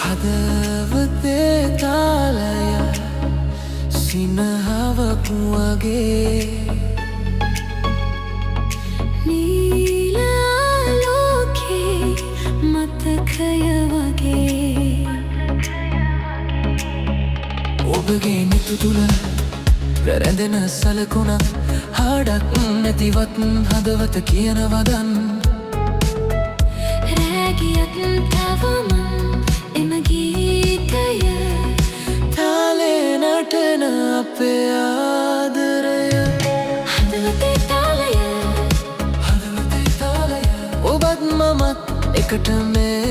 හදවතේ තාලය සිනහවක් වගේ නීල ආලෝකේ මතකය වගේ ඔබගේ නිතු තුල රැඳෙන සලකුණක් හාඩක් නැතිවත් හදවත කියන වදන් රැගියත් තවම එම ගීතය තාලේ නටන අපේ ආදරය හදවතේ තාලය ඔබත් මමත් එකට මේ